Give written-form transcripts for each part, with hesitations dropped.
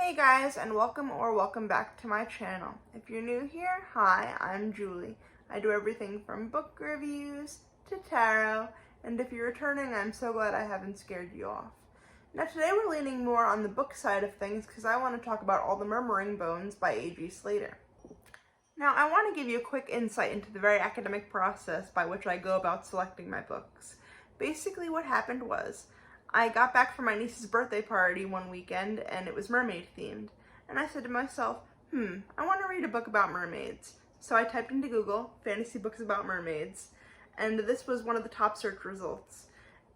Hey guys, and welcome back to my channel. If you're new here, hi, I'm Julie. I do everything from book reviews to tarot, and if you're returning, I'm so glad I haven't scared you off. Now today we're leaning more on the book side of things because I want to talk about All the Murmuring Bones by A.G. Slatter. Now I want to give you a quick insight into the very academic process by which I go about selecting my books. Basically what happened was, I got back from my niece's birthday party one weekend and it was mermaid themed. And I said to myself, I want to read a book about mermaids. So I typed into Google, fantasy books about mermaids, and this was one of the top search results.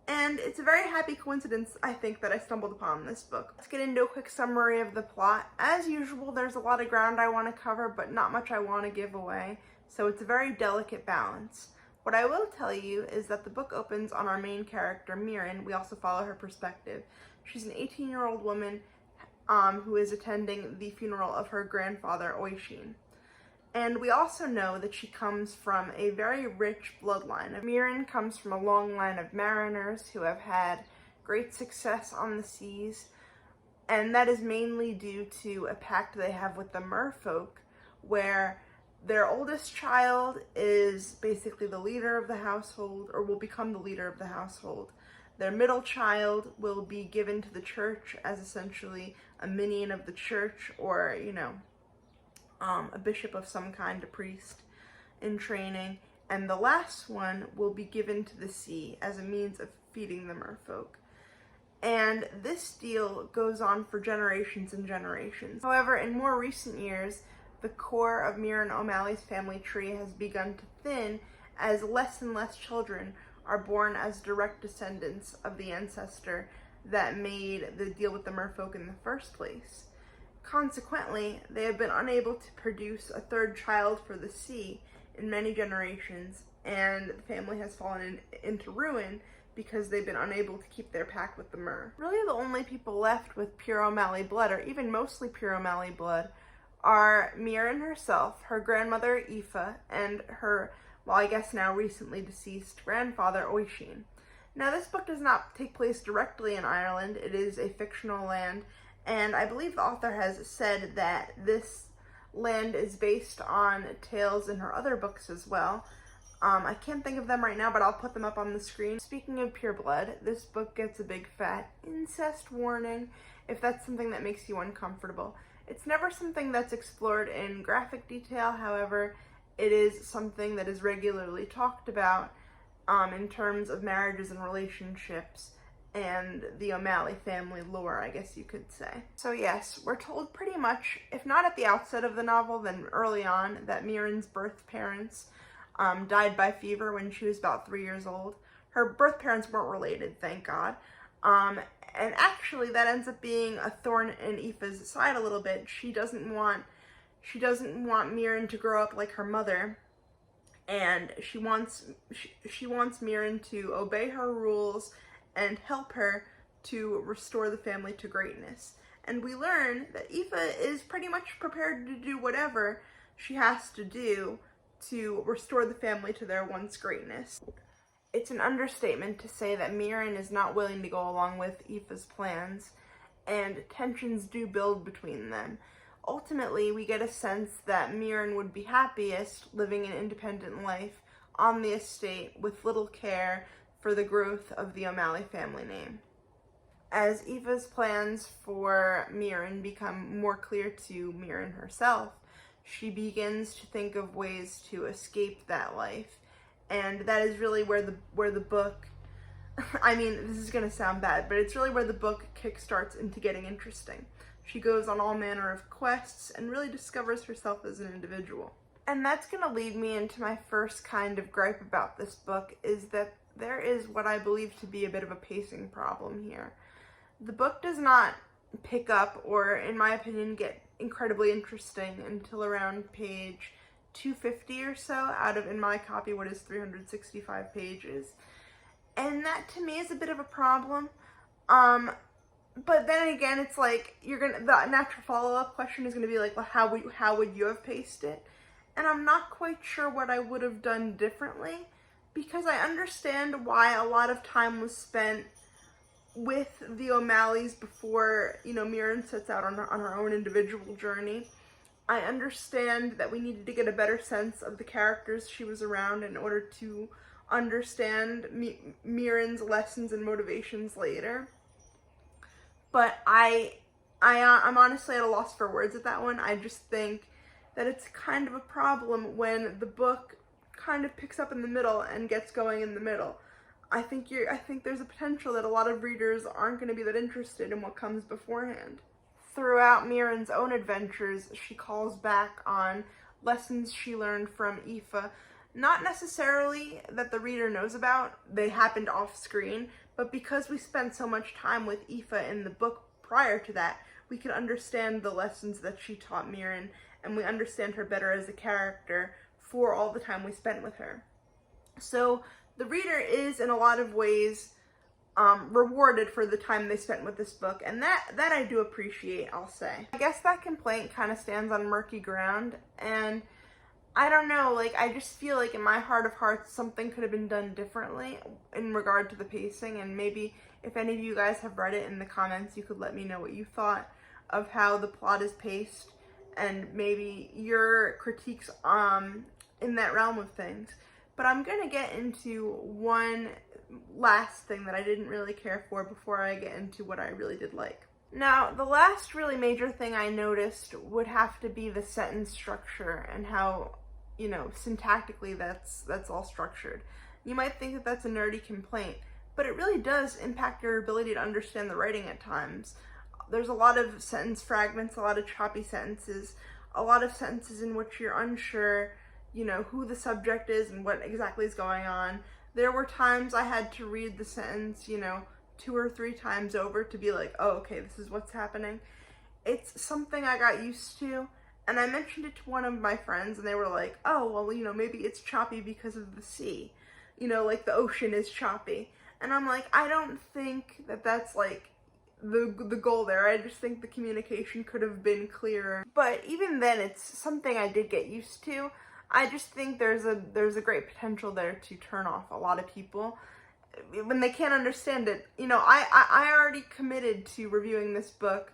And it's a very happy coincidence, I think, that I stumbled upon this book. Let's get into a quick summary of the plot. As usual, there's a lot of ground I want to cover, but not much I want to give away. So it's a very delicate balance. What I will tell you is that the book opens on our main character, Miren. We also follow her perspective. She's an 18-year-old woman who is attending the funeral of her grandfather, Oishin. And we also know that she comes from a very rich bloodline. Miren comes from a long line of mariners who have had great success on the seas, and that is mainly due to a pact they have with the merfolk, where their oldest child is basically the leader of the household, or will become the leader of the household. Their middle child will be given to the church as essentially a minion of the church, or, a bishop of some kind, a priest in training. And the last one will be given to the sea as a means of feeding the merfolk. And this deal goes on for generations and generations. However, in more recent years, the core of Miren O'Malley's family tree has begun to thin as less and less children are born as direct descendants of the ancestor that made the deal with the merfolk in the first place. Consequently, they have been unable to produce a third child for the sea in many generations, and the family has fallen into ruin because they've been unable to keep their pact with the mer. Really, the only people left with pure O'Malley blood, or even mostly pure O'Malley blood, are Miren herself, her grandmother Aoife, and her, I guess now recently deceased grandfather Oishin. Now this book does not take place directly in Ireland. It is a fictional land, and I believe the author has said that this land is based on tales in her other books as well. I can't think of them right now, but I'll put them up on the screen. Speaking of pure blood, this book gets a big fat incest warning, if that's something that makes you uncomfortable. It's never something that's explored in graphic detail, however, it is something that is regularly talked about in terms of marriages and relationships and the O'Malley family lore, I guess you could say. So yes, we're told pretty much, if not at the outset of the novel, then early on, that Miren's birth parents died by fever when she was about 3 years old. Her birth parents weren't related, thank God. And actually that ends up being a thorn in Aoife's side a little bit. She doesn't want Miren to grow up like her mother, and she wants Miren to obey her rules and help her to restore the family to greatness. And we learn that Aoife is pretty much prepared to do whatever she has to do to restore the family to their once greatness. It's an understatement to say that Miren is not willing to go along with Aoife's plans, and tensions do build between them. Ultimately, we get a sense that Miren would be happiest living an independent life on the estate with little care for the growth of the O'Malley family name. As Aoife's plans for Miren become more clear to Miren herself, she begins to think of ways to escape that life. And that is really where the book, I mean, this is going to sound bad, but it's really where the book kickstarts into getting interesting. She goes on all manner of quests and really discovers herself as an individual. And that's going to lead me into my first kind of gripe about this book, is that there is what I believe to be a bit of a pacing problem here. The book does not pick up, or in my opinion, get incredibly interesting until around page 250 or so out of, in my copy, what is 365 pages. And that to me is a bit of a problem. But then again, it's like, the natural follow-up question is gonna be like, well, how would you have paced it? And I'm not quite sure what I would have done differently, because I understand why a lot of time was spent with the O'Malleys before, you know, Miren sets out on her own individual journey. I understand that we needed to get a better sense of the characters she was around in order to understand Miren's lessons and motivations later. But I'm honestly at a loss for words at that one. I just think that it's kind of a problem when the book kind of picks up in the middle and gets going in the middle. I think there's a potential that a lot of readers aren't going to be that interested in what comes beforehand. Throughout Miren's own adventures, she calls back on lessons she learned from Aoife, not necessarily that the reader knows about, they happened off screen, but because we spent so much time with Aoife in the book prior to that, we can understand the lessons that she taught Miren, and we understand her better as a character for all the time we spent with her. So the reader is, in a lot of ways, rewarded for the time they spent with this book, and that I do appreciate, I'll say. I guess that complaint kind of stands on murky ground, and I don't know, like, I just feel like in my heart of hearts, something could have been done differently in regard to the pacing, and maybe if any of you guys have read it in the comments, you could let me know what you thought of how the plot is paced, and maybe your critiques in that realm of things. But I'm going to get into one last thing that I didn't really care for before I get into what I really did like. Now, the last really major thing I noticed would have to be the sentence structure and how, you know, syntactically that's all structured. You might think that that's a nerdy complaint, but it really does impact your ability to understand the writing at times. There's a lot of sentence fragments, a lot of choppy sentences, a lot of sentences in which you're unsure, you know, who the subject is and what exactly is going on. There were times I had to read the sentence, you know, 2 or 3 times over to be like, oh, okay, this is what's happening. It's something I got used to, and I mentioned it to one of my friends, and they were like, oh, well, you know, maybe it's choppy because of the sea. You know, like the ocean is choppy. And I'm like, I don't think that that's like the goal there. I just think the communication could have been clearer. But even then, it's something I did get used to. I just think there's a great potential there to turn off a lot of people when they can't understand it. You know, I already committed to reviewing this book,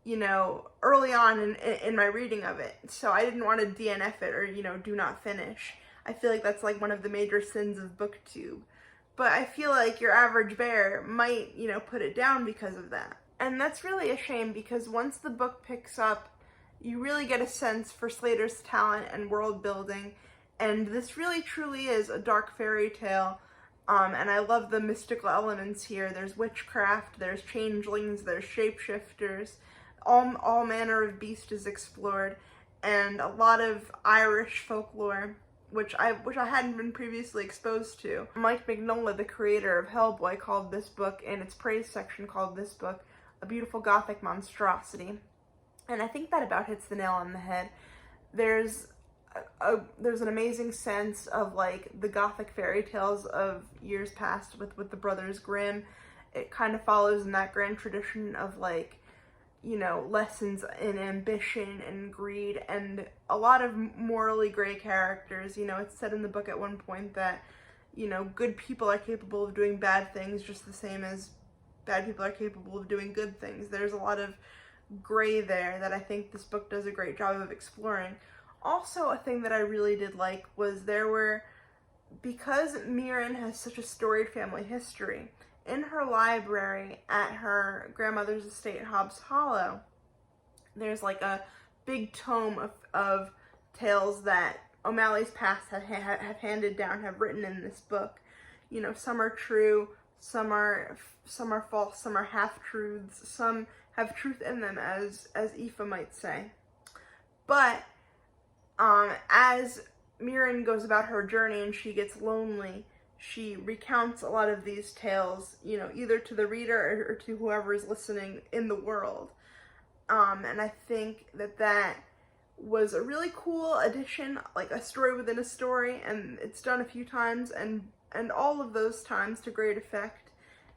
you know, early on in my reading of it. So I didn't want to DNF it or, you know, do not finish. I feel like that's like one of the major sins of Booktube. But I feel like your average bear might, you know, put it down because of that. And that's really a shame, because once the book picks up, you really get a sense for Slatter's talent and world building, and this really truly is a dark fairy tale, and I love the mystical elements here. There's witchcraft, there's changelings, there's shapeshifters, all manner of beast is explored, and a lot of Irish folklore, which I hadn't been previously exposed to. Mike Mignola, the creator of Hellboy, called this book, in its praise section, called this book a beautiful gothic monstrosity. And I think that about hits the nail on the head. There's an amazing sense of like the gothic fairy tales of years past with the Brothers Grimm. It kind of follows in that grand tradition of like, you know, lessons in ambition and greed and a lot of morally gray characters. You know, it's said in the book at one point that, you know, good people are capable of doing bad things just the same as bad people are capable of doing good things. There's a lot of gray there that I think this book does a great job of exploring. Also, a thing that I really did like was because Miren has such a storied family history, in her library at her grandmother's estate in Hobbs Hollow, there's like a big tome of tales that O'Malley's past have handed down, have written in this book. You know, some are true, some are false, some are half-truths, some have truth in them, as Aoife might say. But as Miren goes about her journey and she gets lonely, she recounts a lot of these tales, you know, either to the reader or to whoever is listening in the world. And I think that was a really cool addition, like a story within a story, and it's done a few times, and all of those times to great effect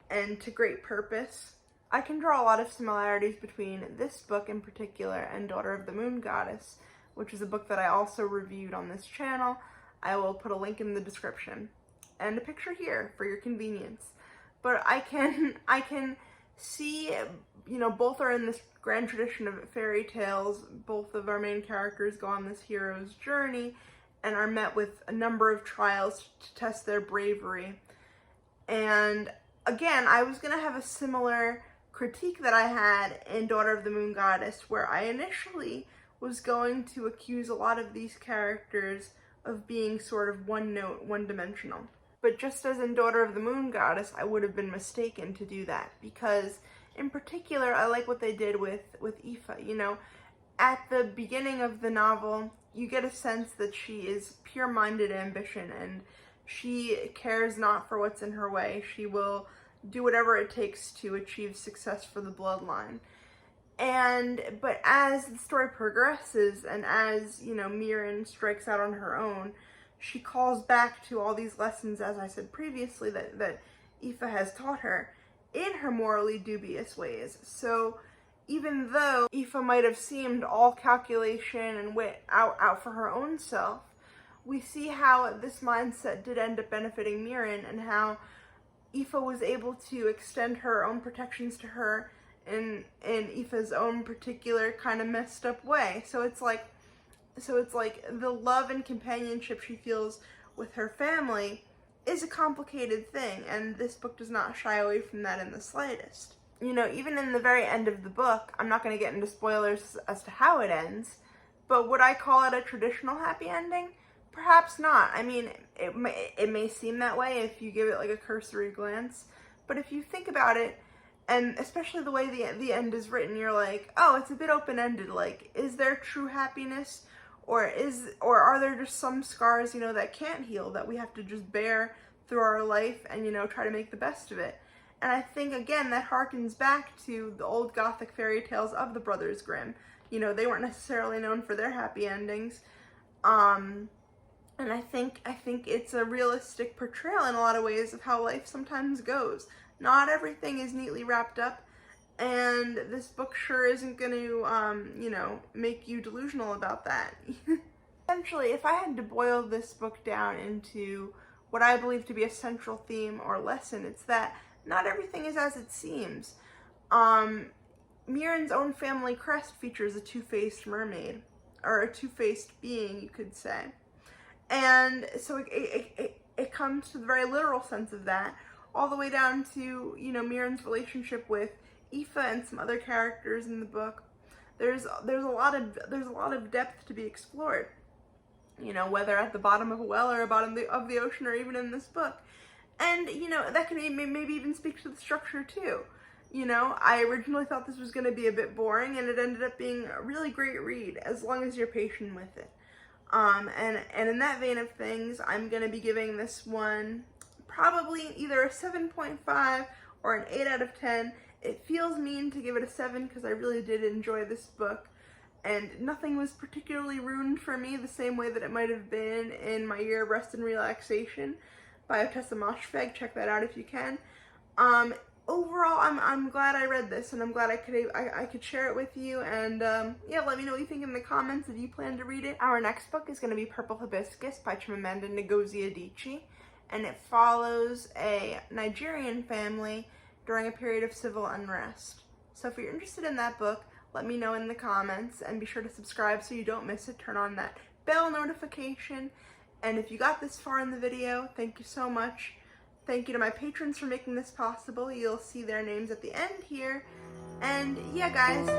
and to great purpose. I can draw a lot of similarities between this book in particular and Daughter of the Moon Goddess, which is a book that I also reviewed on this channel. I will put a link in the description and a picture here for your convenience. but I can see, you know, both are in this grand tradition of fairy tales. Both of our main characters go on this hero's journey and are met with a number of trials to test their bravery. And again, I was going to have a similar critique that I had in Daughter of the Moon Goddess, where I initially was going to accuse a lot of these characters of being sort of one note, one-dimensional. But just as in Daughter of the Moon Goddess, I would have been mistaken to do that, because in particular, I like what they did with Aoife. You know, at the beginning of the novel, you get a sense that she is pure-minded ambition, and she cares not for what's in her way. She will do whatever it takes to achieve success for the bloodline. But as the story progresses, and as, you know, Miren strikes out on her own, she calls back to all these lessons, as I said previously, that Aoife has taught her in her morally dubious ways. So even though Aoife might have seemed all calculation and wit out for her own self, we see how this mindset did end up benefiting Miren, and how Aoife was able to extend her own protections to her in Aoife's own particular kind of messed up way. So it's like the love and companionship she feels with her family is a complicated thing, and this book does not shy away from that in the slightest. You know, even in the very end of the book, I'm not going to get into spoilers as to how it ends, but would I call it a traditional happy ending? Perhaps not. I mean, it may seem that way if you give it like a cursory glance, but if you think about it, and especially the way the end is written, you're like, oh, it's a bit open-ended. Like, is there true happiness, or are there just some scars, you know, that can't heal, that we have to just bear through our life and, you know, try to make the best of it? And I think, again, that harkens back to the old Gothic fairy tales of the Brothers Grimm. You know, they weren't necessarily known for their happy endings. And I think it's a realistic portrayal in a lot of ways of how life sometimes goes. Not everything is neatly wrapped up, and this book sure isn't going to, you know, make you delusional about that. Essentially, if I had to boil this book down into what I believe to be a central theme or lesson, it's that not everything is as it seems. Miren's own family crest features a two-faced mermaid, or a two-faced being, you could say. And so it comes to the very literal sense of that, all the way down to, you know, Miren's relationship with Aoife and some other characters in the book. There's a lot of depth to be explored, you know, whether at the bottom of a well or bottom of the ocean, or even in this book. And, you know, that can maybe even speak to the structure too. You know, I originally thought this was going to be a bit boring, and it ended up being a really great read, as long as you're patient with it. And in that vein of things, I'm going to be giving this one probably either a 7.5 or an 8 out of 10. It feels mean to give it a 7 because I really did enjoy this book, and nothing was particularly ruined for me the same way that it might have been in My Year of Rest and Relaxation by Tessa Moshfegh. Check that out if you can. Overall, I'm glad I read this, and I'm glad I could share it with you, and yeah, let me know what you think in the comments if you plan to read it. Our next book is going to be Purple Hibiscus by Chimamanda Ngozi Adichie, and it follows a Nigerian family during a period of civil unrest. So if you're interested in that book, let me know in the comments, and be sure to subscribe so you don't miss it. Turn on that bell notification, and if you got this far in the video, thank you so much. Thank you to my patrons for making this possible. You'll see their names at the end here. And yeah, guys,